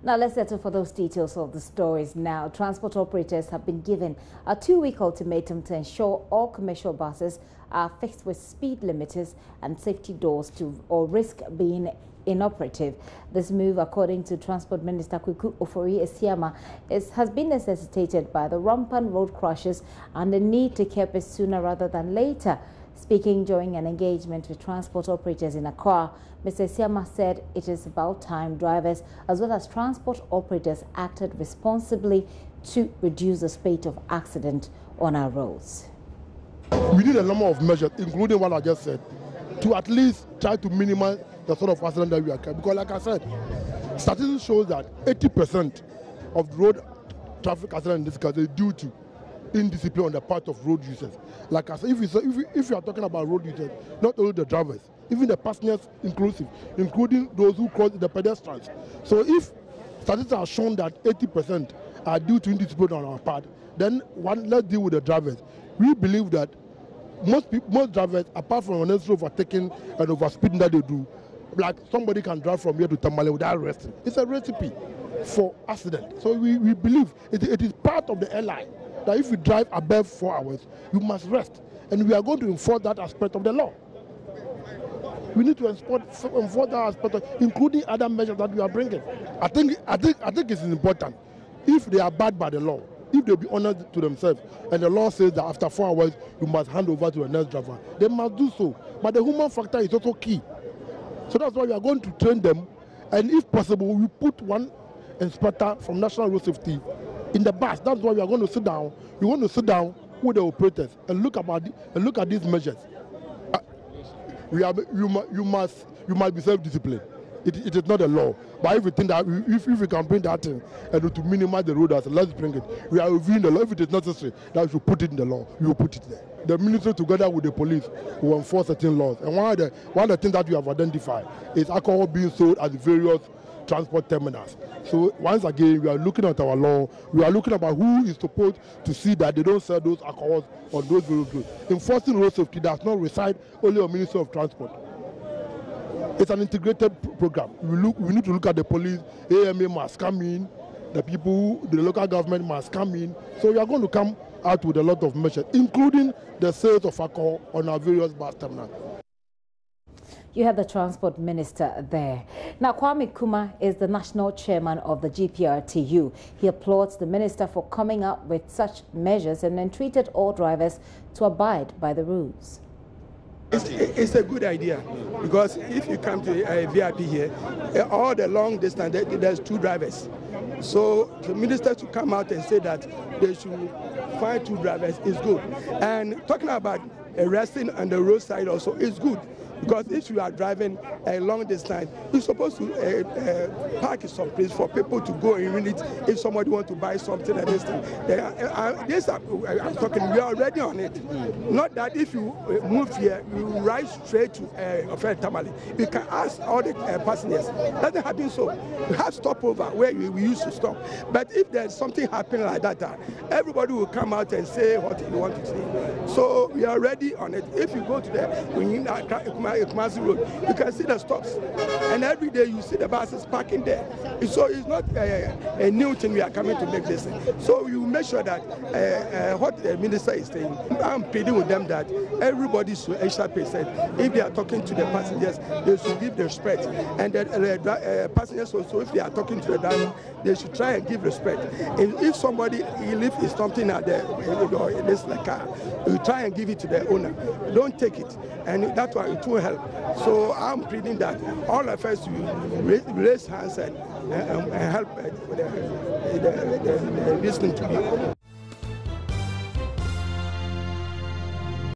Now let's settle for those details of the stories now. Transport operators have been given a 2-week ultimatum to ensure all commercial buses are fixed with speed limiters and safety doors or risk being inoperative. This move, according to Transport Minister Kweku Ofori-Esiama, has been necessitated by the rampant road crashes and the need to curb it sooner rather than later. Speaking during an engagement with transport operators in Accra, Mr. Esiama said it is about time drivers as well as transport operators acted responsibly to reduce the spate of accident on our roads. We need a number of measures, including what I just said, to at least try to minimize the sort of accident that we are carrying. Because like I said, statistics show that 80% of road traffic accidents in this country is due to indiscipline on the part of road users. Like I said, if you are talking about road users, not only the drivers, even the passengers inclusive, including those who cross the pedestrians. So if statistics are shown that 80% are due to indiscipline on our part, then let's deal with the drivers. We believe that most drivers, apart from unnecessary overtaking and overspeeding that they do, like somebody can drive from here to Tamale without resting. It's a recipe for accident. So we believe it is part of the airline that if you drive above 4 hours, you must rest. And we are going to enforce that aspect of the law. We need to enforce that aspect, including other measures that we are bringing. I think it is important. If they are bad by the law, if they be honest to themselves, and the law says that after 4 hours, you must hand over to a next driver, they must do so. But the human factor is also key. So that's why we are going to train them. And if possible, we put one inspector from National Road Safety in the bus. That's why we are going to sit down. We want to sit down with the operators and look at these measures. You must be self-disciplined. It is not a law. But if we think that if we can bring that in and to minimize the road, let's bring it. We are reviewing the law. If it is necessary, that we should put it in the law. We will put it there. The ministry, together with the police, will enforce certain laws. And one of the things that we have identified is alcohol being sold at the various transport terminals. So once again, we are looking at our law. We are looking about who is supposed to see that they don't sell those alcohols on those various roads. Enforcing road safety does not reside only on Ministry of Transport. It's an integrated program. We need to look at the police. AMA must come in. The local government must come in. So we are going to come out with a lot of measures, including the sales of alcohol on our various bus terminals. You have the Transport Minister there. Now, Kwame Kuma is the national chairman of the GPRTU. He applauds the minister for coming up with such measures and entreated all drivers to abide by the rules. It's a good idea, because if you come to a VIP here, all the long distance, there's 2 drivers. So the minister to come out and say that they should find 2 drivers is good. And talking about resting on the roadside also is good. Because if you are driving a long distance, you're supposed to park in some place for people to go and read it if somebody wants to buy something and this thing. I'm talking, we are already on it. Not that if you move here, you ride straight to Tamale. You can ask all the passengers. That doesn't happen so. You have stopover where we used to stop. But if there's something happening like that, everybody will come out and say what you want to say. So we are already on it. If you go to the Kumasi Road, you can see the stops, and every day you see the buses parking there. So it's not a new thing. We are coming to make this thing. So you make sure that what the minister is saying, I'm pleading with them that everybody should extra percent. If they are talking to the passengers, they should give respect, and the passengers also, if they are talking to the driver, they should try and give respect. And if somebody leaves something at this car, you try and give it to the owner. Don't take it, and that's why it will help. So I'm pleading that all of us will raise hands and help listening to people.